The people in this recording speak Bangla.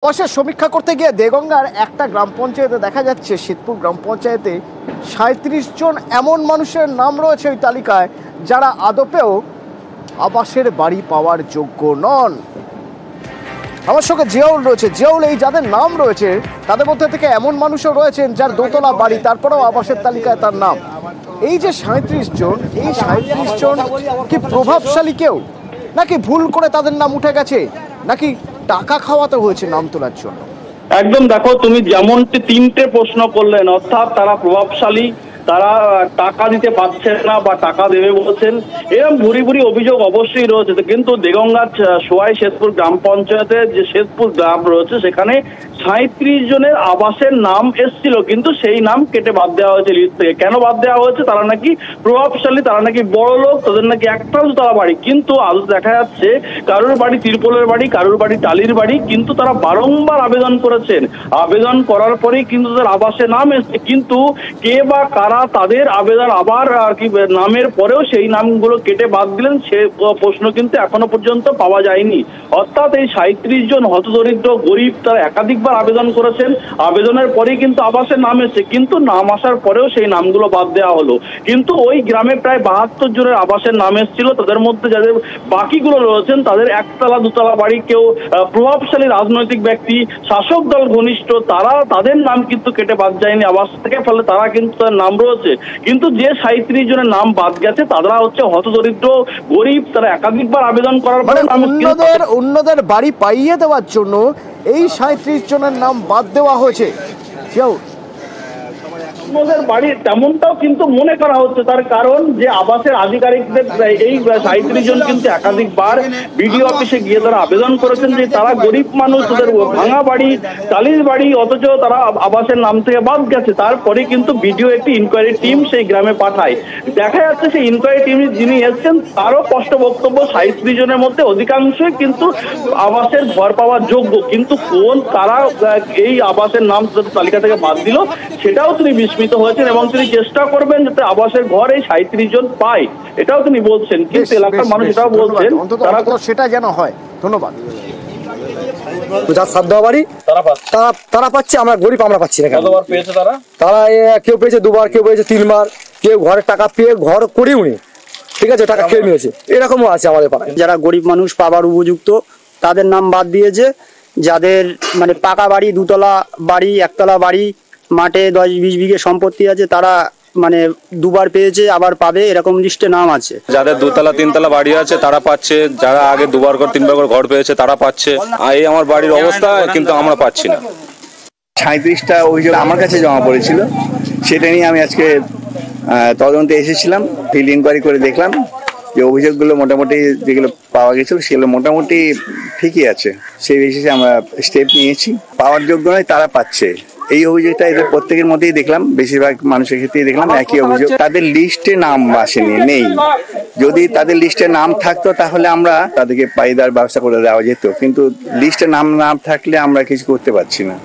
অবশ্য সমীক্ষা করতে গিয়ে দেগঙ্গার একটা গ্রাম পঞ্চায়েতে দেখা যাচ্ছে, শীতপুর গ্রাম পঞ্চায়েতে ৩৭ জন এমন মানুষের নাম রয়েছে ওই তালিকায় যারা আদপেও আবাসের বাড়ি পাওয়ার যোগ্য নন। আমার সঙ্গে জিয়াউল রয়েছে। জিয়াউল, এই যাদের নাম রয়েছে তাদের মধ্যে থেকে এমন মানুষও রয়েছেন যার দোতলা বাড়ি, তারপরেও আবাসের তালিকায় তার নাম। এই যে ৩৭ জন, এই ৩৭ জন কি প্রভাবশালী কেউ, নাকি ভুল করে তাদের নাম উঠে গেছে, নাকি টাকা খাওয়াতে হয়েছে নাম তোলার জন্য? একদম, দেখো তুমি যেমনটি তিনটে প্রশ্ন করলেন, অর্থাৎ তারা প্রভাবশালী, তারা টাকা দিতে পারছেন না বা টাকা দেবে বলছেন, এরকম ভুরি ভুরি অভিযোগ অবশ্যই রয়েছে। কিন্তু দেগঙ্গার সোয়াই শেষপুর গ্রাম পঞ্চায়েতের যে শেষপুর গ্রাম রয়েছে সেখানে ৩৭ জনের আবাসের নাম এসেছিল, কিন্তু সেই নাম কেটে বাদ দেওয়া হয়েছে লিস্ট থেকে। কেন বাদ দেওয়া হয়েছে? তারা নাকি প্রভাবশালী, তারা নাকি বড় লোক, তাদের নাকি একটা দুতলা বাড়ি। কিন্তু আজ দেখা যাচ্ছে কারোর বাড়ি তিরপলের বাড়ি, কারোর বাড়ি টালির বাড়ি, কিন্তু তারা বারংবার আবেদন করেছেন। আবেদন করার পরেই কিন্তু তাদের আবাসে নাম এসছে, কিন্তু কে বা কারা তাদের আবেদন আবার আর কি নামের পরেও সেই নামগুলো কেটে বাদ দিলেন, সে প্রশ্ন কিন্তু এখনো পর্যন্ত পাওয়া যায়নি। অর্থাৎ এই ৩৭ জন হতদরিদ্র গরিব তারা একাধিকবার আবেদন করেছেন, আবেদনের পরেই কিন্তু আবাসের নাম এসেছে, কিন্তু নাম আসার পরেও সেই নামগুলো বাদ দেওয়া হলো। কিন্তু ওই গ্রামে প্রায় ৭২ জনের আবাসের নাম এসেছিল, তাদের মধ্যে যাদের বাকিগুলো রয়েছেন তাদের একতলা দুতলা বাড়ি, কেউ প্রভাবশালী রাজনৈতিক ব্যক্তি, শাসক দল ঘনিষ্ঠ, তারা তাদের নাম কিন্তু কেটে বাদ যায়নি আবাস থেকে, ফলে তারা কিন্তু তার নাম রয়েছে। কিন্তু যে ৩৭ জনের নাম বাদ গেছে তারা হচ্ছে হতদরিদ্র গরিব, তারা একাধিকবার আবেদন করার পরে অন্যদের বাড়ি পাইয়ে দেওয়ার জন্য এই ৩৭ জনের নাম বাদ দেওয়া হয়েছে। বাড়ি তেমনটাও কিন্তু মনে করা হচ্ছে, তার কারণ যে আবাসের আধিকারিকদের এই ৩৭ জন কিন্তু একাধিকবার বিডিও অফিসে গিয়ে তারা আবেদন করেছেন যে তারা গরিব মানুষ, তাদের ভাঙা বাড়ি, টালির বাড়ি, অথচ তারা আবাসের নাম থেকে বাদ গেছে। তারপরে কিন্তু বিডিও একটি ইনকোয়ারি টিম সেই গ্রামে পাঠায়। দেখা যাচ্ছে সেই ইনকোয়ারি টিম যিনি এসছেন তারও স্পষ্ট বক্তব্য, ৩৭ জনের মধ্যে অধিকাংশই কিন্তু আবাসের ঘর পাওয়ার যোগ্য, কিন্তু কোন তারা এই আবাসের নাম তালিকা থেকে বাদ দিল সেটাও তিনি বিস্মিত হয়েছেন, এবং তিনি চেষ্টা করবেন যাতে আবাসের ঘর এই ৩৭ জন পায়, এটাও তিনি বলছেন। কিন্তু এলাকার মানুষ এটাও বলছেন তারা সেটা যেন হয়। ধন্যবাদ। যার সাধ্য বাড়ি তারা পাচ্ছে, আমরা গরিব আমরা পাচ্ছি না। কতবার পেয়েছে তারা? তারা কেউ পেয়েছে ২বার, কেউ পেয়েছে ৩বার, কেউ ঘরের টাকা পেয়ে ঘর করেও নি, ঠিক আছে, টাকা খেয়ে নিয়েছে, এরকমও আছে আমাদের পাড়ায়। যারা গরিব মানুষ পাবার উপযুক্ত তাদের নাম বাদ দিয়েছে। যাদের মানে পাকা বাড়ি, দুতলা বাড়ি, একতলা বাড়ি, মাঠে ১০-২০ বিঘে সম্পত্তি আছে, তারা মানে ২বার পেয়েছে, আবার পাবে, এরকম লিস্টে নাম আছে। যাদের ২তলা ৩তলা বাড়ি আছে তারা পাচ্ছে, যারা আগে ২বার করে ৩বার করে ঘর পেয়েছে তারা পাচ্ছে। এই আমার বাড়ির অবস্থা, কিন্তু আমরা পাচ্ছি না। ৩৭টা অভিযোগ আমার কাছে জমা পড়েছিল, সেটা নিয়ে আমি আজকে তদন্তে এসেছিলাম। ফিল্ড ইনকোয়ারি করে দেখলাম যে অভিযোগগুলো মোটামুটি যেগুলো পাওয়া গেছিল সেগুলো মোটামুটি ঠিকই আছে। সেই বেসিসে আমরা স্টেপ নিয়েছি। পাওয়ার যোগ্য নয় তারা পাচ্ছে, এই অভিযোগটা এদের প্রত্যেকের মধ্যেই দেখলাম, বেশিরভাগ মানুষের ক্ষেত্রেই দেখলাম একই অভিযোগ। তাদের লিস্টে নাম আসেনি, নেই। যদি তাদের লিস্টে নাম থাকতো তাহলে আমরা তাদেরকে পাইয়ে দেওয়ার ব্যবস্থা করে দেওয়া যেত, কিন্তু লিস্টে নাম না থাকলে আমরা কিছু করতে পারছি না।